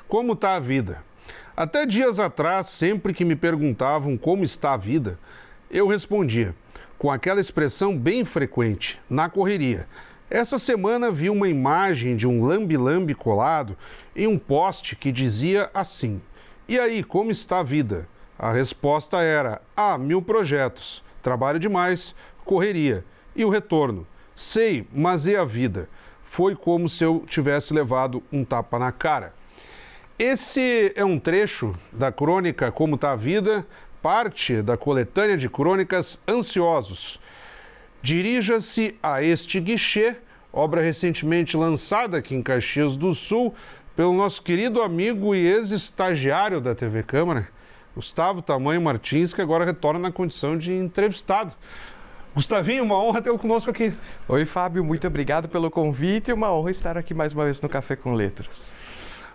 Como está a vida? Até dias atrás, sempre que me perguntavam como está a vida, eu respondia com aquela expressão bem frequente, na correria. Essa semana vi uma imagem de um lambe-lambe colado em um post que dizia assim: "E aí, como está a vida?" A resposta era: 1000 projetos, trabalho demais, correria. E o retorno: sei, mas e a vida? Foi como se eu tivesse levado um tapa na cara. Esse é um trecho da crônica Como Tá a Vida, parte da coletânea de crônicas Ansiosos. Dirija-se a este guichê, obra recentemente lançada aqui em Caxias do Sul, pelo nosso querido amigo e ex-estagiário da TV Câmara, Gustavo Tamanho Martins, que agora retorna na condição de entrevistado. Gustavinho, uma honra tê-lo conosco aqui. Oi, Fábio, muito obrigado pelo convite e uma honra estar aqui mais uma vez no Café com Letras.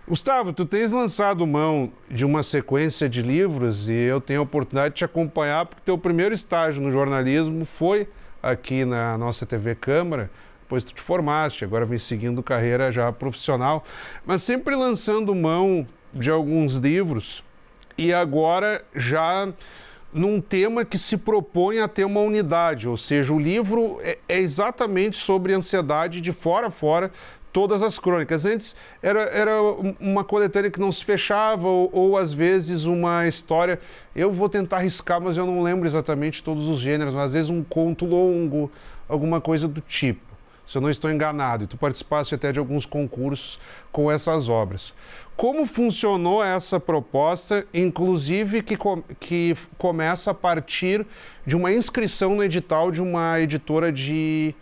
Gustavo, tu tens lançado mão de uma sequência de livros e eu tenho a oportunidade de te acompanhar porque teu primeiro estágio no jornalismo foi aqui na nossa TV Câmara, depois tu te formaste, agora vem seguindo carreira já profissional, mas sempre lançando mão de alguns livros e agora já num tema que se propõe a ter uma unidade, ou seja, o livro é exatamente sobre ansiedade de fora a fora, todas as crônicas. Antes era uma coletânea que não se fechava ou às vezes uma história, eu vou tentar arriscar, mas eu não lembro exatamente todos os gêneros, mas às vezes um conto longo, alguma coisa do tipo, se eu não estou enganado, e tu participaste até de alguns concursos com essas obras. Como funcionou essa proposta, inclusive que começa a partir de uma inscrição no edital de uma editora de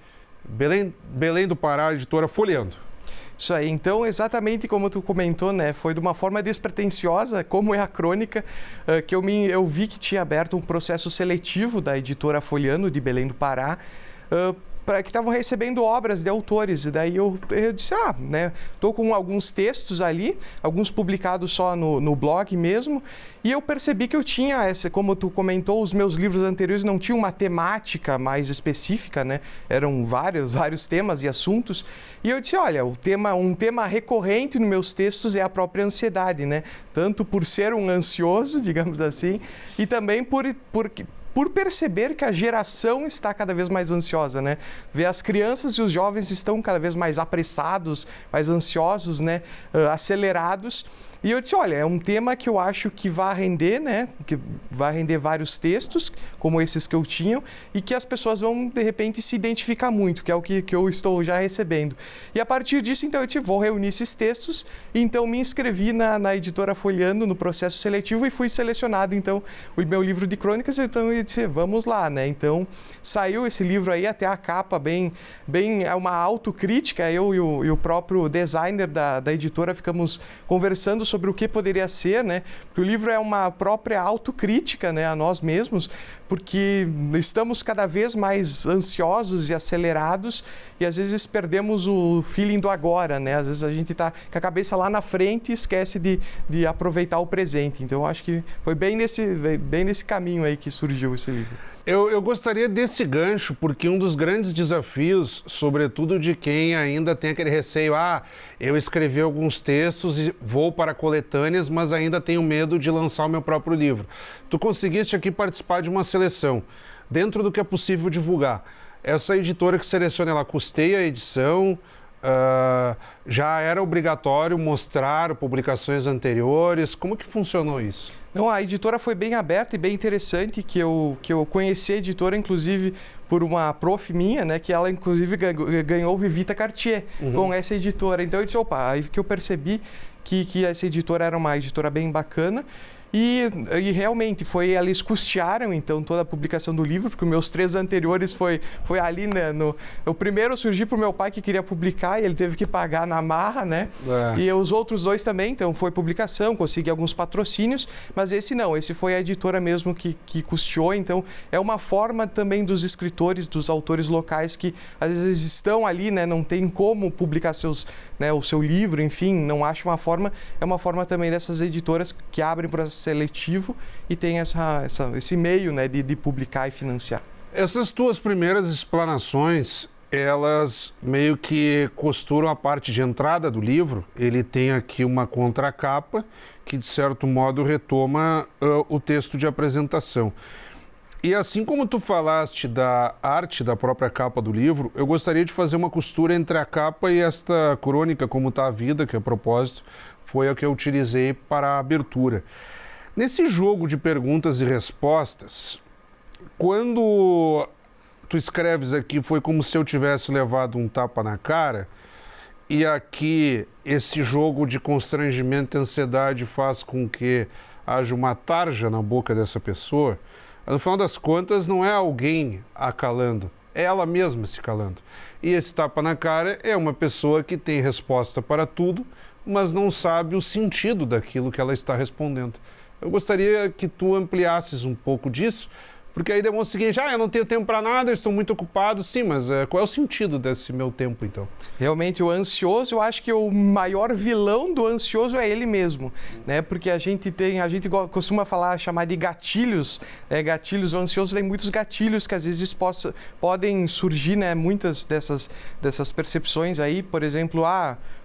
Belém do Pará, editora Folheando? Isso aí, então, exatamente como tu comentou, né, foi de uma forma despretensiosa, como é a crônica, que eu vi que tinha aberto um processo seletivo da editora Folheando de Belém do Pará, que estavam recebendo obras de autores, e daí eu disse, tô com alguns textos ali, alguns publicados só no blog mesmo, e eu percebi que eu tinha como tu comentou, os meus livros anteriores não tinham uma temática mais específica, né, eram vários temas e assuntos, e eu disse, olha, um tema recorrente nos meus textos é a própria ansiedade, né, tanto por ser um ansioso, digamos assim, e também por perceber que a geração está cada vez mais ansiosa, né? Ver as crianças e os jovens estão cada vez mais apressados, mais ansiosos, né? Acelerados. E eu disse, olha, é um tema que eu acho que vai render, né? Que vai render vários textos, como esses que eu tinha, e que as pessoas vão, de repente, se identificar muito, que é o que eu estou já recebendo. E a partir disso, então, eu disse, vou reunir esses textos, e então me inscrevi na editora Folheando, no processo seletivo, e fui selecionado, então, o meu livro de crônicas, então eu disse, vamos lá, né? Então, saiu esse livro aí, até a capa, bem é uma autocrítica, eu e o próprio designer da editora ficamos conversando sobre o que poderia ser, né? Porque o livro é uma própria autocrítica, né, a nós mesmos, porque estamos cada vez mais ansiosos e acelerados e às vezes perdemos o feeling do agora, né? Às vezes a gente está com a cabeça lá na frente e esquece de aproveitar o presente. Então, eu acho que foi bem nesse caminho aí que surgiu esse livro. Eu gostaria desse gancho, porque um dos grandes desafios, sobretudo de quem ainda tem aquele receio, eu escrevi alguns textos e vou para coletâneas, mas ainda tenho medo de lançar o meu próprio livro. Tu conseguiste aqui participar de uma seleção, dentro do que é possível divulgar. Essa editora que seleciona, ela custeia a edição, já era obrigatório mostrar publicações anteriores, como que funcionou isso? Não, a editora foi bem aberta e bem interessante, que eu conheci a editora, inclusive, por uma prof minha, né, que ela, inclusive, ganhou o Vivita Cartier com essa editora. Então, eu disse, aí que eu percebi que essa editora era uma editora bem bacana. E realmente eles custearam então toda a publicação do livro, porque os meus 3 anteriores foi ali, né, o primeiro surgiu para o meu pai que queria publicar e ele teve que pagar na marra, né? E os outros 2 também, então foi publicação, consegui alguns patrocínios, mas esse não, esse foi a editora mesmo que custeou, então é uma forma também dos escritores, dos autores locais que às vezes estão ali, né, não tem como publicar o seu livro, enfim, não acha uma forma, é uma forma também dessas editoras que abrem para seletivo e tem esse meio, né, de publicar e financiar. Essas tuas primeiras explanações, elas meio que costuram a parte de entrada do livro. Ele tem aqui uma contracapa que, de certo modo, retoma o texto de apresentação. E assim como tu falaste da arte da própria capa do livro, eu gostaria de fazer uma costura entre a capa e esta crônica, Como Tá a Vida, que a propósito foi a que eu utilizei para a abertura. Nesse jogo de perguntas e respostas, quando tu escreves aqui, foi como se eu tivesse levado um tapa na cara, e aqui esse jogo de constrangimento e ansiedade faz com que haja uma tarja na boca dessa pessoa. No final das contas, não é alguém a calando, é ela mesma se calando. E esse tapa na cara é uma pessoa que tem resposta para tudo, mas não sabe o sentido daquilo que ela está respondendo. Eu gostaria que tu ampliasses um pouco disso, porque aí demonstra o seguinte: eu não tenho tempo para nada, eu estou muito ocupado. Sim, mas qual é o sentido desse meu tempo, então? Realmente, o ansioso, eu acho que o maior vilão do ansioso é ele mesmo, né? Porque a gente costuma chamar de gatilhos, gatilhos. O ansioso tem muitos gatilhos que às vezes podem surgir, né? Muitas dessas percepções aí, por exemplo,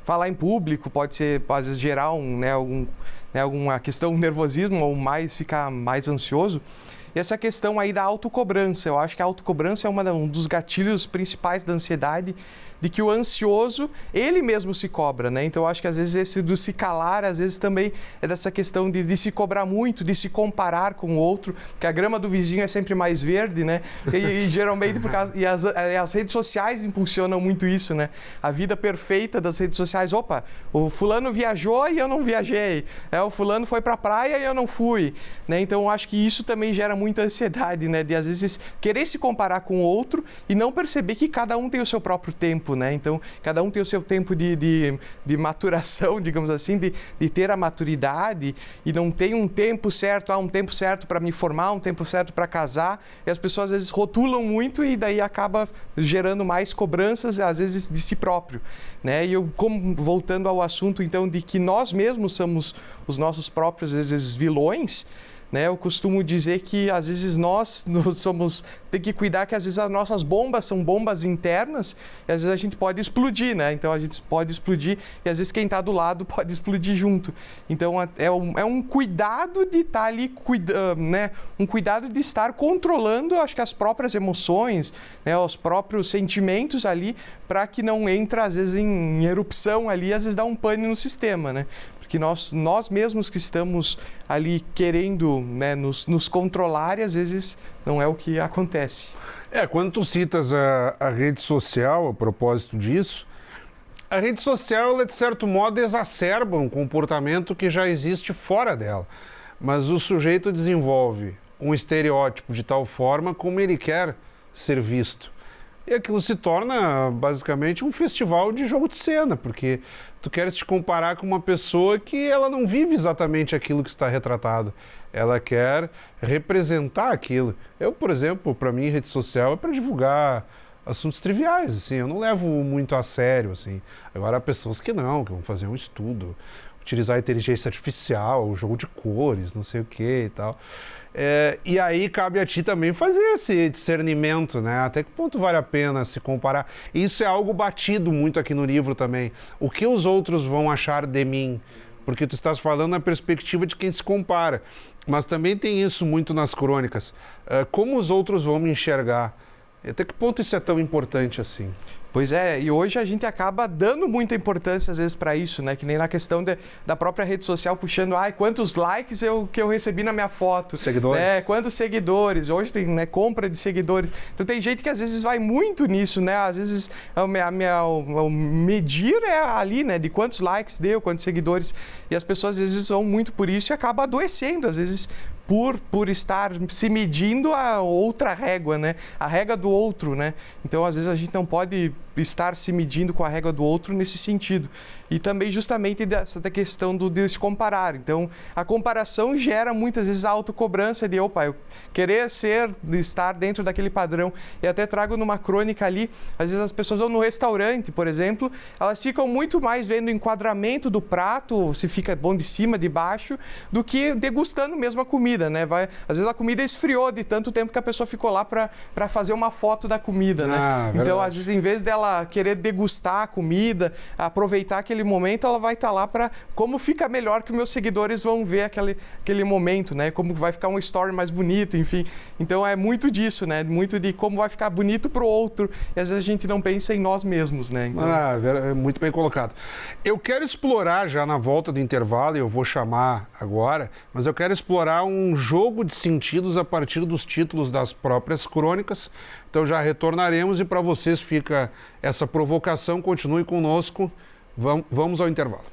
falar em público pode às vezes gerar alguma questão, um nervosismo ou ficar mais ansioso. E essa questão aí da autocobrança, eu acho que a autocobrança é um dos gatilhos principais da ansiedade, de que o ansioso, ele mesmo se cobra, né? Então, eu acho que às vezes esse do se calar, às vezes também é dessa questão de se cobrar muito, de se comparar com o outro, porque a grama do vizinho é sempre mais verde, né? E geralmente, as redes sociais impulsionam muito isso, né? A vida perfeita das redes sociais. Opa, o fulano viajou e eu não viajei. O fulano foi pra praia e eu não fui, né? Então, eu acho que isso também gera muita ansiedade, né? De às vezes querer se comparar com o outro e não perceber que cada um tem o seu próprio tempo, né? Então, cada um tem o seu tempo de maturação, digamos assim, de ter a maturidade, e não tem um tempo certo, um tempo certo para me formar, um tempo certo para casar, e as pessoas às vezes rotulam muito e daí acaba gerando mais cobranças, às vezes de si próprio, né? E voltando ao assunto, então, de que nós mesmos somos os nossos próprios, às vezes, vilões, né? Eu costumo dizer que às vezes nós tem que cuidar que às vezes as nossas bombas são bombas internas e às vezes a gente pode explodir, né? Então a gente pode explodir e às vezes quem está do lado pode explodir junto. Então é um cuidado de estar ali, né? Um cuidado de estar controlando, acho que as próprias emoções, né? Os próprios sentimentos ali, para que não entre às vezes em erupção ali, às vezes dá um pane no sistema, né? Que nós mesmos que estamos ali querendo, né, nos controlar, e às vezes não é o que acontece. Quando tu citas a rede social, a propósito disso, a rede social, ela, de certo modo, exacerba um comportamento que já existe fora dela. Mas o sujeito desenvolve um estereótipo de tal forma como ele quer ser visto. E aquilo se torna, basicamente, um festival de jogo de cena, porque tu queres te comparar com uma pessoa que ela não vive exatamente aquilo que está retratado. Ela quer representar aquilo. Eu, por exemplo, para mim, rede social é para divulgar assuntos triviais, assim, eu não levo muito a sério, assim. Agora, há pessoas que vão fazer um estudo, utilizar a inteligência artificial, o jogo de cores, não sei o que e tal. E aí cabe a ti também fazer esse discernimento, né? Até que ponto vale a pena se comparar. E isso é algo batido muito aqui no livro também. O que os outros vão achar de mim? Porque tu estás falando na perspectiva de quem se compara. Mas também tem isso muito nas crônicas. Como os outros vão me enxergar? Até que ponto isso é tão importante assim? Pois é, e hoje a gente acaba dando muita importância às vezes para isso, né? Que nem na questão da própria rede social puxando, quantos likes que eu recebi na minha foto. Seguidores. Quantos seguidores. Hoje tem, né, compra de seguidores. Então tem gente que às vezes vai muito nisso, né? Às vezes o medir é ali, né? De quantos likes deu, quantos seguidores. E as pessoas às vezes vão muito por isso e acabam adoecendo, às vezes por estar se medindo a outra régua, né? A régua do outro, né? Então às vezes a gente não pode estar se medindo com a régua do outro nesse sentido. E também justamente dessa questão de se comparar. Então, a comparação gera muitas vezes a autocobrança de, opa, eu querer estar dentro daquele padrão. E até trago numa crônica ali, às vezes as pessoas vão no restaurante, por exemplo, elas ficam muito mais vendo o enquadramento do prato, se fica bom de cima, de baixo, do que degustando mesmo a comida, né? Às vezes a comida esfriou de tanto tempo que a pessoa ficou lá para fazer uma foto da comida, né? Então, às vezes, em vez dela querer degustar a comida, aproveitar aquele momento, ela vai estar lá para como fica melhor que meus seguidores vão ver aquele momento, né? Como vai ficar um story mais bonito, enfim. Então, é muito disso, né? Muito de como vai ficar bonito para o outro. E às vezes a gente não pensa em nós mesmos, né? Então... muito bem colocado. Eu quero explorar já na volta do intervalo, e eu vou chamar agora, mas eu quero explorar um jogo de sentidos a partir dos títulos das próprias crônicas. Então já retornaremos e para vocês fica essa provocação. Continue conosco. Vamos ao intervalo.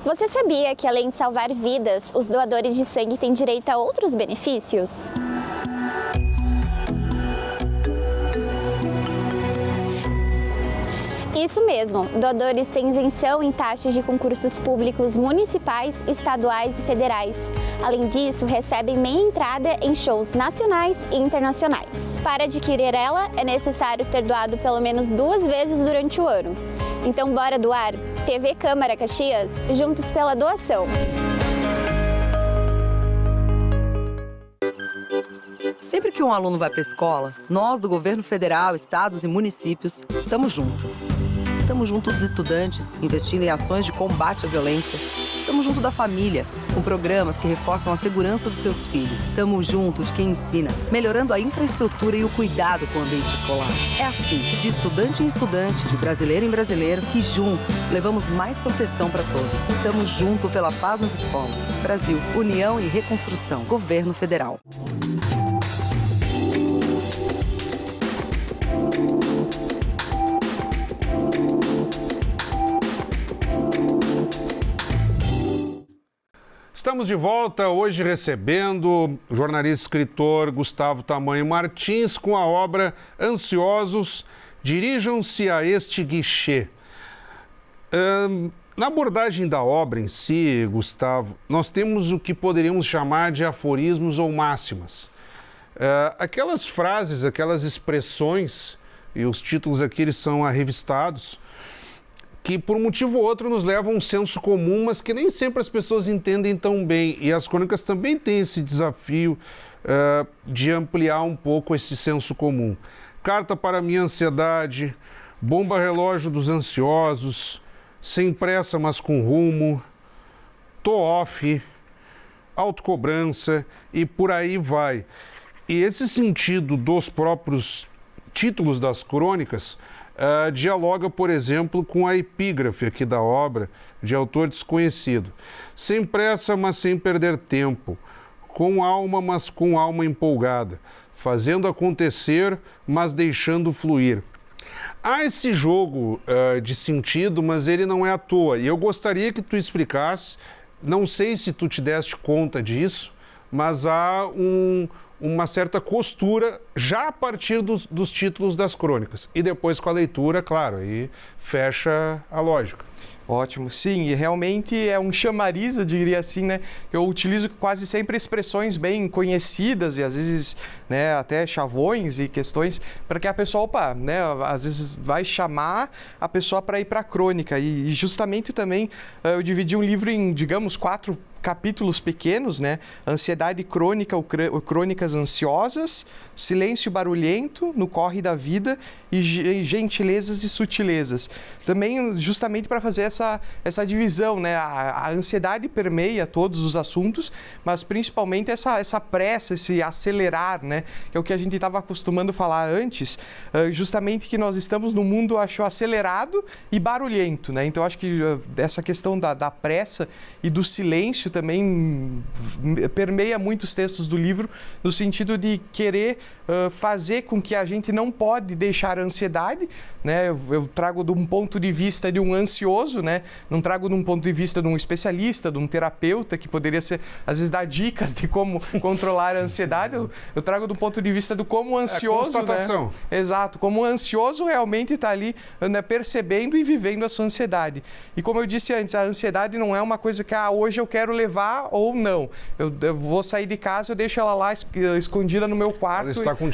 Você sabia que, além de salvar vidas, os doadores de sangue têm direito a outros benefícios? Isso mesmo, doadores têm isenção em taxas de concursos públicos municipais, estaduais e federais. Além disso, recebem meia entrada em shows nacionais e internacionais. Para adquirir ela, é necessário ter doado pelo menos 2 vezes durante o ano. Então, bora doar? TV Câmara Caxias, juntos pela doação. Sempre que um aluno vai para a escola, nós do governo federal, estados e municípios, estamos juntos. Estamos junto dos estudantes, investindo em ações de combate à violência. Estamos junto da família, com programas que reforçam a segurança dos seus filhos. Estamos junto de quem ensina, melhorando a infraestrutura e o cuidado com o ambiente escolar. É assim, de estudante em estudante, de brasileiro em brasileiro, que juntos levamos mais proteção para todos. Estamos junto pela paz nas escolas. Brasil, União e Reconstrução. Governo Federal. Estamos de volta hoje recebendo o jornalista e escritor Gustavo Tamanho Martins com a obra Ansiosos, Dirijam-se a este guichê. Na abordagem da obra em si, Gustavo, nós temos o que poderíamos chamar de aforismos ou máximas. Aquelas frases, aquelas expressões, e os títulos aqui eles são arrevistados, que por um motivo ou outro nos levam a um senso comum, mas que nem sempre as pessoas entendem tão bem. E as crônicas também têm esse desafio de ampliar um pouco esse senso comum. Carta para a minha ansiedade, bomba relógio dos ansiosos, sem pressa mas com rumo, tô off, autocobrança e por aí vai. E esse sentido dos próprios títulos das crônicas dialoga, por exemplo, com a epígrafe aqui da obra, de autor desconhecido. Sem pressa, mas sem perder tempo. Com alma, mas com alma empolgada. Fazendo acontecer, mas deixando fluir. Há esse jogo de sentido, mas ele não é à toa. E eu gostaria que tu explicasse, não sei se tu te deste conta disso, mas há uma certa costura já a partir dos títulos das crônicas. E depois com a leitura, claro, aí fecha a lógica. Ótimo, sim, e realmente é um chamariz, eu diria assim, né? Eu utilizo quase sempre expressões bem conhecidas e às vezes, né, até chavões e questões para que a pessoa, né, às vezes vai chamar a pessoa para ir para a crônica. E justamente também eu dividi um livro em, digamos, 4 capítulos pequenos, né? Ansiedade crônica, crônicas ansiosas, silêncio barulhento, no corre da vida e gentilezas e sutilezas. Também justamente para fazer essa divisão, né? A ansiedade permeia todos os assuntos, mas principalmente essa pressa, esse acelerar, né? Que é o que a gente estava acostumando falar antes, justamente que nós estamos num mundo, acho, acelerado e barulhento, né? Então, acho que essa questão da pressa e do silêncio também permeia muitos textos do livro, no sentido de querer fazer com que a gente não pode deixar a ansiedade, né? Eu trago de um ponto de vista de um ansioso, né? Não trago de um ponto de vista de um especialista, de um terapeuta, que poderia ser, às vezes, dar dicas de como controlar a ansiedade. Eu trago do ponto de vista do como o ansioso, constatação. Né? Exato, como o ansioso realmente está ali, né, percebendo e vivendo a sua ansiedade. E como eu disse antes, a ansiedade não é uma coisa que hoje eu quero levar ou não. Eu vou sair de casa, eu deixo ela lá escondida no meu quarto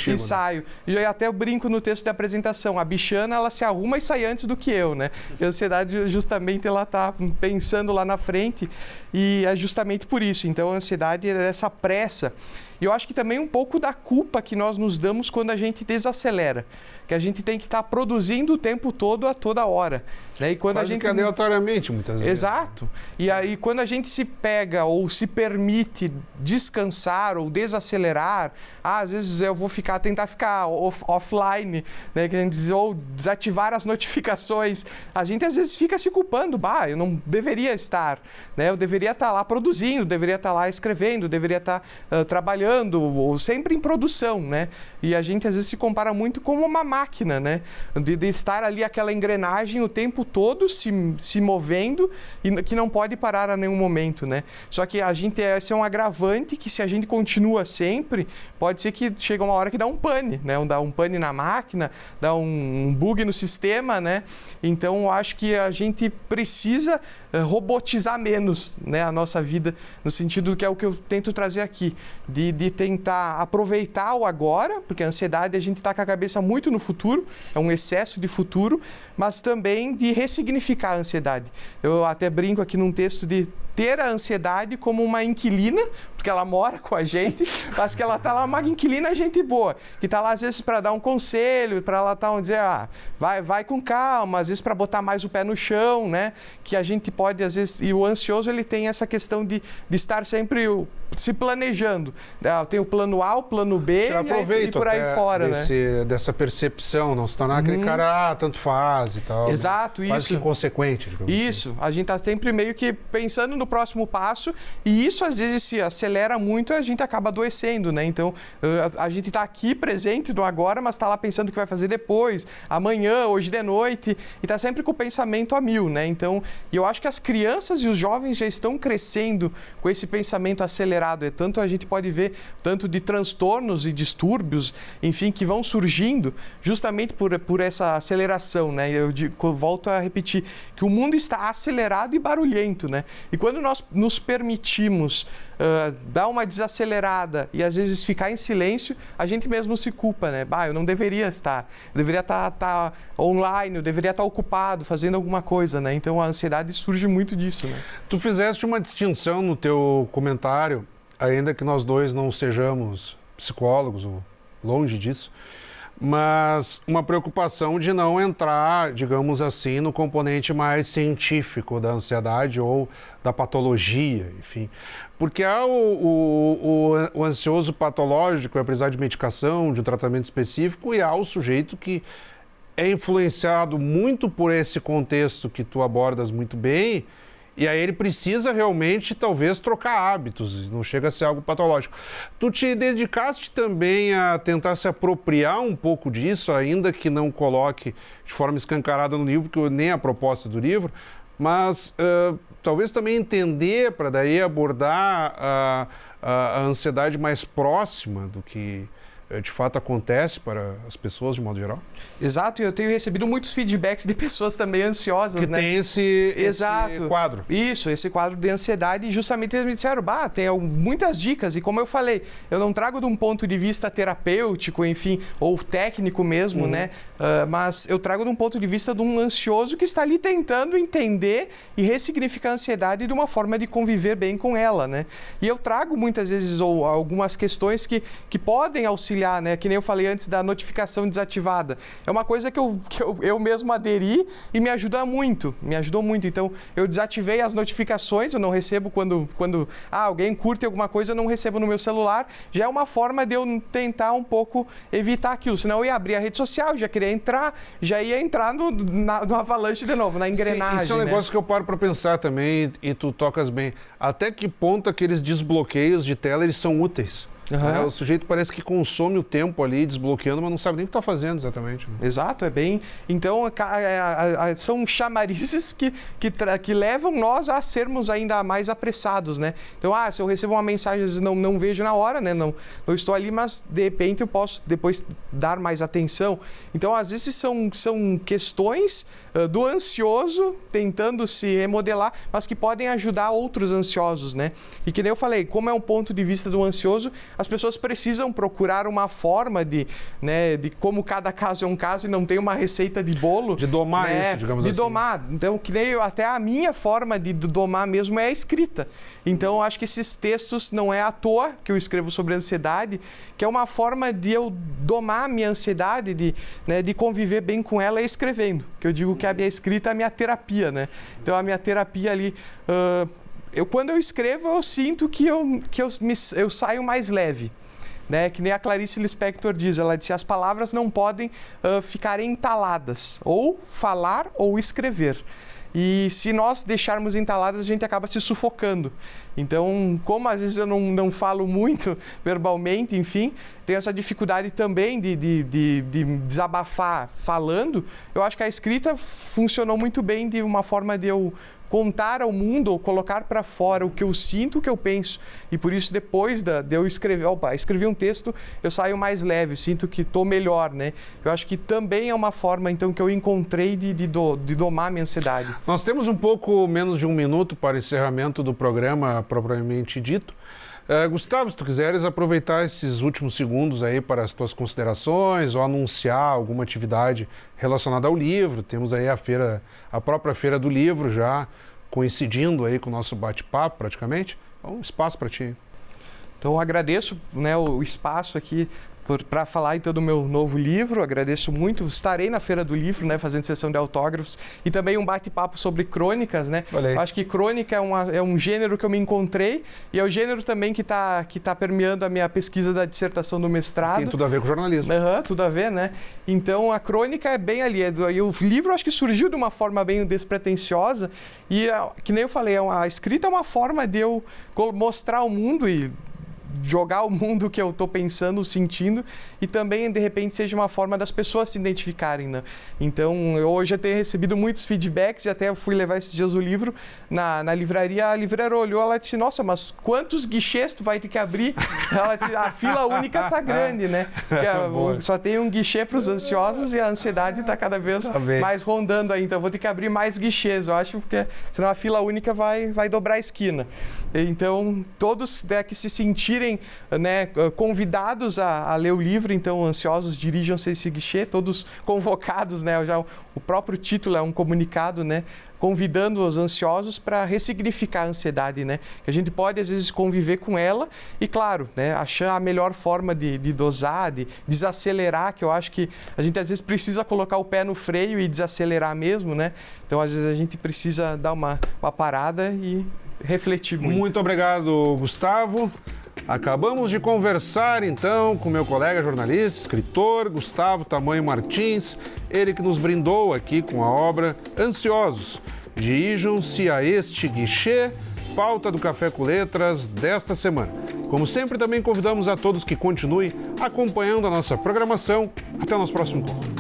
e saio. E eu até brinco no texto da apresentação, a bichana, ela se arruma e sai antes do que eu, né? E a ansiedade, justamente, ela está pensando lá na frente, e é justamente por isso. Então, a ansiedade é essa pressa. E eu acho que também um pouco da culpa que nós nos damos quando a gente desacelera, que a gente tem que estar produzindo o tempo todo, a toda hora. Né? E quando quase a gente... que aleatoriamente, muitas vezes. Exato. E aí, quando a gente se pega ou se permite descansar ou desacelerar, às vezes eu vou tentar ficar offline, né? Que a gente diz, ou desativar as notificações. A gente às vezes fica se culpando, eu não deveria estar, né? Eu deveria estar lá produzindo, deveria estar lá escrevendo, deveria estar trabalhando, ou sempre em produção, né? E a gente às vezes se compara muito como uma máquina, né? De estar ali aquela engrenagem o tempo todo se movendo e que não pode parar a nenhum momento, né? Só que esse é um agravante que, se a gente continua sempre, pode ser que chega uma hora que dá um pane, né? Dá um pane na máquina, dá um bug no sistema, né? Então, eu acho que a gente precisa robotizar menos, né, a nossa vida, no sentido que é o que eu tento trazer aqui, de tentar aproveitar o agora, porque a ansiedade, a gente está com a cabeça muito no futuro, é um excesso de futuro, mas também de ressignificar a ansiedade. Eu até brinco aqui num texto de ter a ansiedade como uma inquilina, porque ela mora com a gente, mas que ela está lá, uma inquilina gente boa, que está lá às vezes para dar um conselho, para ela dizer, vai com calma, às vezes para botar mais o pé no chão, né? Que a gente pode, às vezes, e o ansioso, ele tem essa questão de estar sempre se planejando. Tem o plano A, o plano B e por aí fora, né? Dessa percepção, não se tornar aquele cara, tanto faz e tal. Exato, quase isso. que inconsequente. Isso, assim. A gente está sempre meio que pensando no próximo passo, e isso às vezes se acelera muito e a gente acaba adoecendo, né? Então, a gente está aqui presente no agora, mas está lá pensando o que vai fazer depois, amanhã, hoje de noite, e está sempre com o pensamento a mil, né? Então, e eu acho que as crianças e os jovens já estão crescendo com esse pensamento acelerado. Tanto a gente pode ver tanto de transtornos e distúrbios, enfim, que vão surgindo justamente por essa aceleração, né? Eu volto a repetir que o mundo está acelerado e barulhento, né? E quando nós nos permitimos dar uma desacelerada e às vezes ficar em silêncio, a gente mesmo se culpa, né? Eu não deveria estar, eu deveria estar online, eu deveria estar ocupado, fazendo alguma coisa, né? Então a ansiedade surge muito disso, né? Tu fizeste uma distinção no teu comentário, ainda que nós dois não sejamos psicólogos, ou longe disso, mas uma preocupação de não entrar, digamos assim, no componente mais científico da ansiedade ou da patologia, enfim. Porque há o ansioso patológico, vai precisar de medicação, de um tratamento específico, e há o sujeito que é influenciado muito por esse contexto que tu abordas muito bem, e aí ele precisa realmente, talvez, trocar hábitos, não chega a ser algo patológico. Tu te dedicaste também a tentar se apropriar um pouco disso, ainda que não coloque de forma escancarada no livro, porque nem é a proposta do livro, mas talvez também entender para daí abordar a ansiedade mais próxima do que de fato acontece para as pessoas de modo geral? Exato, e eu tenho recebido muitos feedbacks de pessoas também ansiosas, que né? Tem esse quadro. Isso, esse quadro de ansiedade, e justamente eles me disseram, tem muitas dicas, e como eu falei, eu não trago de um ponto de vista terapêutico, enfim, ou técnico mesmo, né? Mas eu trago de um ponto de vista de um ansioso que está ali tentando entender e ressignificar a ansiedade de uma forma de conviver bem com ela, né? E eu trago muitas vezes algumas questões que podem auxiliar auxiliar, né? Que nem eu falei antes da notificação desativada. É uma coisa que eu mesmo aderi e me ajudou muito. Então, eu desativei as notificações, eu não recebo quando alguém curte alguma coisa, eu não recebo no meu celular. Já é uma forma de eu tentar um pouco evitar aquilo. Senão eu ia abrir a rede social, já ia entrar no avalanche de novo, na engrenagem. Sim, isso é um negócio que eu paro para pensar também, e tu tocas bem. Até que ponto aqueles desbloqueios de tela, eles são úteis? Uhum. O sujeito parece que consome o tempo ali desbloqueando, mas não sabe nem o que está fazendo exatamente. Né? Exato, é bem... Então, são chamarizes que levam nós a sermos ainda mais apressados, né? Então, se eu recebo uma mensagem, às vezes não vejo na hora, né? Não estou ali, mas de repente eu posso depois dar mais atenção. Então, às vezes são questões do ansioso tentando se remodelar, mas que podem ajudar outros ansiosos, né? E que nem eu falei, como é um ponto de vista do ansioso, as pessoas precisam procurar uma forma de como cada caso é um caso e não tem uma receita de bolo. De domar isso, digamos assim. De domar. Então, que nem até a minha forma de domar mesmo é a escrita. Então, eu acho que esses textos não é à toa que eu escrevo sobre ansiedade, que é uma forma de eu domar a minha ansiedade, de conviver bem com ela escrevendo. Que eu digo que a minha escrita é a minha terapia, né? Então, a minha terapia ali... Quando eu escrevo, eu sinto que eu saio mais leve. Né? Que nem a Clarice Lispector diz, ela disse, as palavras não podem ficar entaladas, ou falar ou escrever. E se nós deixarmos entaladas, a gente acaba se sufocando. Então, como às vezes eu não falo muito verbalmente, enfim, tenho essa dificuldade também de desabafar falando, eu acho que a escrita funcionou muito bem de uma forma de eu contar ao mundo ou colocar para fora o que eu sinto, o que eu penso. E por isso, depois de eu escrevi um texto, eu saio mais leve, sinto que estou melhor, né? Eu acho que também é uma forma, então, que eu encontrei de domar a minha ansiedade. Nós temos um pouco menos de 1 minuto para o encerramento do programa, propriamente dito. Gustavo, se tu quiseres aproveitar esses últimos segundos aí para as tuas considerações ou anunciar alguma atividade relacionada ao livro, temos aí a própria Feira do Livro já coincidindo aí com o nosso bate-papo praticamente. Então, espaço para ti. Então, eu agradeço, né, o espaço aqui para falar então do meu novo livro, agradeço muito, estarei na Feira do Livro, né, fazendo sessão de autógrafos e também um bate-papo sobre crônicas, né? Acho que crônica é um gênero que eu me encontrei e é o gênero também que tá permeando a minha pesquisa da dissertação do mestrado. Tem tudo a ver com jornalismo. Tudo a ver, né? Então a crônica é bem ali, e o livro acho que surgiu de uma forma bem despretensiosa e, que nem eu falei, a escrita é uma forma de eu mostrar ao mundo e jogar o mundo que eu estou pensando, sentindo e também, de repente, seja uma forma das pessoas se identificarem, né? Então, eu hoje já tenho recebido muitos feedbacks e até fui levar esses dias o livro na livraria. A livreira olhou, ela disse, nossa, mas quantos guichês tu vai ter que abrir? Ela disse, a fila única está grande, né? Porque só tem um guichê para os ansiosos e a ansiedade está cada vez mais rondando aí. Então, eu vou ter que abrir mais guichês, eu acho, porque senão a fila única vai dobrar a esquina. Então, todos que se sentirem, né, convidados a ler o livro, então ansiosos, dirijam-se a esse guichê, todos convocados, né? Já o próprio título é um comunicado, né? Convidando os ansiosos para ressignificar a ansiedade, né? Que a gente pode, às vezes, conviver com ela e, claro, né, achar a melhor forma de dosar, de desacelerar, que eu acho que a gente, às vezes, precisa colocar o pé no freio e desacelerar mesmo, né? Então, às vezes, a gente precisa dar uma parada e refletir muito. Muito obrigado, Gustavo. Acabamos de conversar, então, com meu colega jornalista, escritor, Gustavo Tamanho Martins, ele que nos brindou aqui com a obra Ansiosos. Dirijam-se a este guichê, pauta do Café com Letras desta semana. Como sempre, também convidamos a todos que continuem acompanhando a nossa programação. Até o nosso próximo encontro.